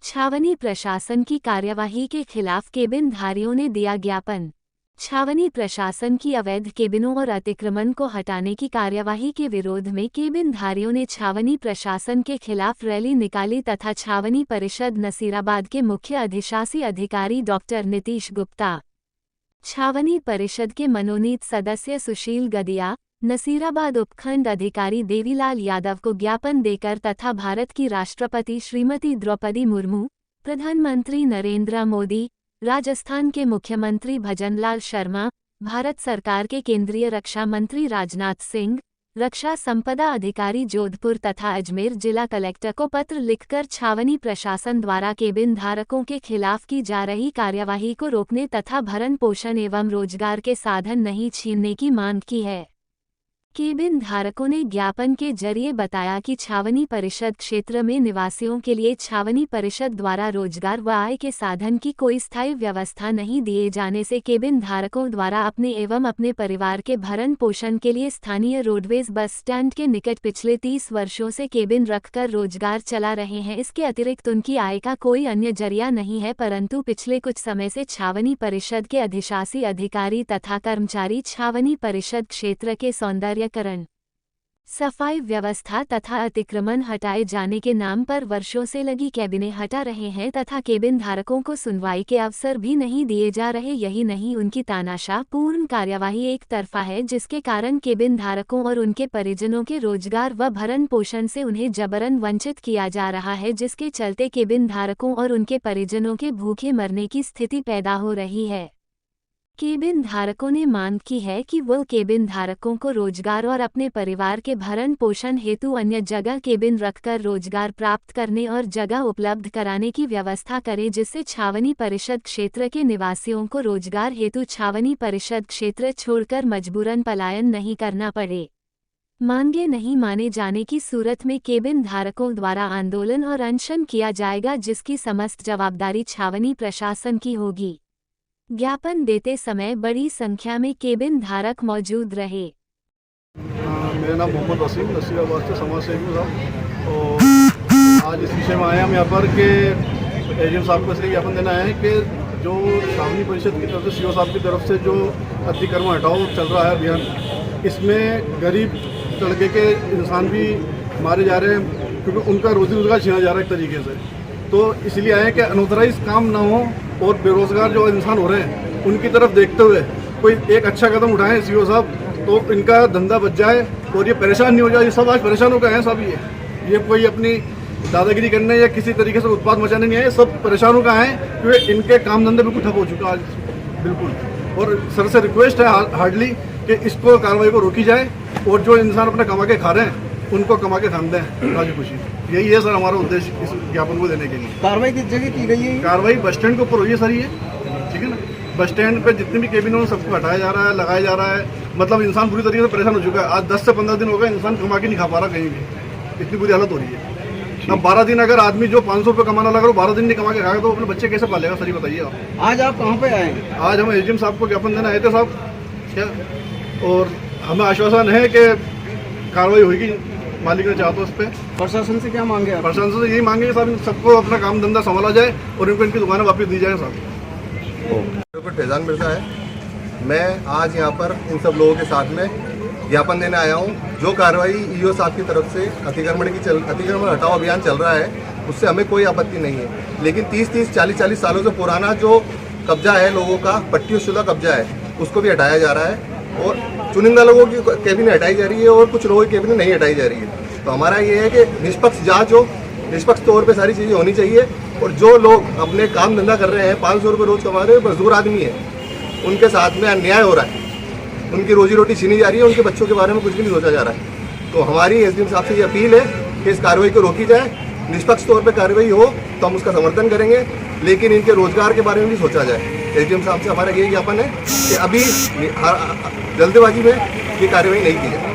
छावनी प्रशासन की कार्यवाही के खिलाफ केबिन धारियों ने दिया ज्ञापन। छावनी प्रशासन की अवैध केबिनों और अतिक्रमण को हटाने की कार्यवाही के विरोध में केबिन धारियों ने छावनी प्रशासन के खिलाफ रैली निकाली तथा छावनी परिषद नसीराबाद के मुख्य अधिशासी अधिकारी डॉक्टर नीतीश गुप्ता, छावनी परिषद के मनोनीत सदस्य सुशील गदिया, नसीराबाद उपखंड अधिकारी देवीलाल यादव को ज्ञापन देकर तथा भारत की राष्ट्रपति श्रीमती द्रौपदी मुर्मू, प्रधानमंत्री नरेंद्र मोदी, राजस्थान के मुख्यमंत्री भजनलाल शर्मा, भारत सरकार के केंद्रीय रक्षा मंत्री राजनाथ सिंह, रक्षा संपदा अधिकारी जोधपुर तथा अजमेर जिला कलेक्टर को पत्र लिखकर छावनी प्रशासन द्वारा केबिन धारकों के खिलाफ की जा रही कार्यवाही को रोकने तथा भरण पोषण एवं रोजगार के साधन नहीं छीनने की मांग की है। केबिन धारकों ने ज्ञापन के जरिए बताया कि छावनी परिषद क्षेत्र में निवासियों के लिए छावनी परिषद द्वारा रोजगार व आय के साधन की कोई स्थायी व्यवस्था नहीं दिए जाने से केबिन धारकों द्वारा अपने एवं अपने परिवार के भरण पोषण के लिए स्थानीय रोडवेज बस स्टैंड के निकट पिछले 30 वर्षों से केबिन रखकर रोजगार चला रहे हैं। इसके अतिरिक्त उनकी आय का कोई अन्य जरिया नहीं है, परंतु पिछले कुछ समय से छावनी परिषद के अधिशासी अधिकारी तथा कर्मचारी छावनी परिषद क्षेत्र के सौंदर्यकरण, सफाई व्यवस्था तथा अतिक्रमण हटाए जाने के नाम पर वर्षों से लगी केबिनें हटा रहे हैं तथा केबिन धारकों को सुनवाई के अवसर भी नहीं दिए जा रहे। यही नहीं, उनकी तानाशाह पूर्ण कार्यवाही एक तरफा है, जिसके कारण केबिन धारकों और उनके परिजनों के रोजगार व भरण पोषण से उन्हें जबरन वंचित किया जा रहा है, जिसके चलते केबिन धारकों और उनके परिजनों के भूखे मरने की स्थिति पैदा हो रही है। केबिन धारकों ने मांग की है कि वो केबिन धारकों को रोजगार और अपने परिवार के भरण पोषण हेतु अन्य जगह केबिन रखकर रोजगार प्राप्त करने और जगह उपलब्ध कराने की व्यवस्था करे, जिससे छावनी परिषद क्षेत्र के निवासियों को रोजगार हेतु छावनी परिषद क्षेत्र छोड़कर मजबूरन पलायन नहीं करना पड़े। मांगे नहीं माने जाने की सूरत में केबिन धारकों द्वारा आंदोलन और अनशन किया जाएगा, जिसकी समस्त जवाबदारी छावनी प्रशासन की होगी। ज्ञापन देते समय बड़ी संख्या में केबिन धारक मौजूद रहे। मेरा नाम मोहम्मद वसीम, नसीराबाद से समाज सेवी हूँ और आज इस विषय में आए हम यहाँ पर कि एजीएम साहब को इसलिए ज्ञापन देना है कि जो छावनी परिषद की तरफ से सीओ साहब की तरफ से जो अतिक्रमण हटाओ चल रहा है अभियान, इसमें गरीब तबके के इंसान भी मारे जा रहे हैं क्योंकि उनका रोजी रोजगार छीना जा रहा है एक तरीके से। तो इसलिए आए कि अनऑथराइज काम ना हो और बेरोजगार जो इंसान हो रहे हैं उनकी तरफ देखते हुए कोई एक अच्छा कदम उठाएं सीओ साहब, तो इनका धंधा बच जाए और ये परेशान नहीं हो जाए। ये सब आज परेशान हो गए हैं सब, ये कोई अपनी दादागिरी करने या किसी तरीके से उत्पाद मचाने नहीं आए, सब परेशान हो गए हैं क्योंकि इनके काम धंधे बिल्कुल ठप हो चुका आज बिल्कुल। और सर से रिक्वेस्ट है हार्डली कि इसको कार्रवाई को रोकी जाए और जो इंसान अपने कमा के खा रहे हैं उनको कमा के खान दें राजी खुशी। यही है सर हमारा उद्देश्य इस ज्ञापन को देने के लिए। कार्रवाई किस जगह की गई है? कार्रवाई बस स्टैंड के ऊपर हुई है सर, ये ठीक है ना। बस स्टैंड पे जितने भी केबिन हो सबको हटाया जा रहा है, लगाया जा रहा है। मतलब इंसान पूरी तरीके से परेशान हो चुका है। आज 10 से 15 दिन हो गए इंसान कमा के नहीं खा पा रहा कहीं भी, इतनी बुरी हालत हो रही है। अब 12 दिन अगर आदमी जो 500 रुपये कमाना लगा 12 दिन नहीं कमा के खाएगा तो अपने बच्चे कैसे पालेगा सर, ये बताइए आप। आज आप कहाँ पे आए? आज हम एजीएम साहब को ज्ञापन देना आए थे साहब क्या, और हमें आश्वासन है कि कार्रवाई होगी मालिक ने चाहा तो उस पर। प्रशासन से क्या मांगे? प्रशासन से यही मांगे साहब सबको अपना काम धंधा संभाला जाए और इनको इनकी दुकानें वापस दी जाए साहब। फैजान मिर्जा है, मैं आज यहाँ पर इन सब लोगों के साथ में ज्ञापन देने आया हूँ। जो कार्रवाई ईओ साहब की तरफ से अतिक्रमण हटाओ अभियान चल रहा है उससे हमें कोई आपत्ति नहीं है, लेकिन 30-30, 40-40 सालों से पुराना जो कब्जा है लोगों का, पट्टीशुदा कब्जा है, उसको भी हटाया जा रहा है और चुनिंदा लोगों की कैबिनें हटाई जा रही है और कुछ लोगों की कैबिनें नहीं हटाई जा रही है। तो हमारा ये है कि निष्पक्ष जांच हो, निष्पक्ष तौर पे सारी चीज़ें होनी चाहिए और जो लोग अपने काम धंधा कर रहे हैं 500 रुपये रोज कमा रहे हैं, मजदूर आदमी है, उनके साथ में अन्याय हो रहा है, उनकी रोजी रोटी छीनी जा रही है, उनके बच्चों के बारे में कुछ भी नहीं सोचा जा रहा है। तो हमारी एसडीएम साहब से ये अपील है कि इस कार्रवाई को रोकी जाए, निष्पक्ष तौर पर कार्रवाई हो तो हम उसका समर्थन करेंगे, लेकिन इनके रोजगार के बारे में भी सोचा जाए। एसडीएम साहब से हमारा यही ज्ञापन है कि अभी जल्दबाजी में ये कार्रवाई नहीं की जाए।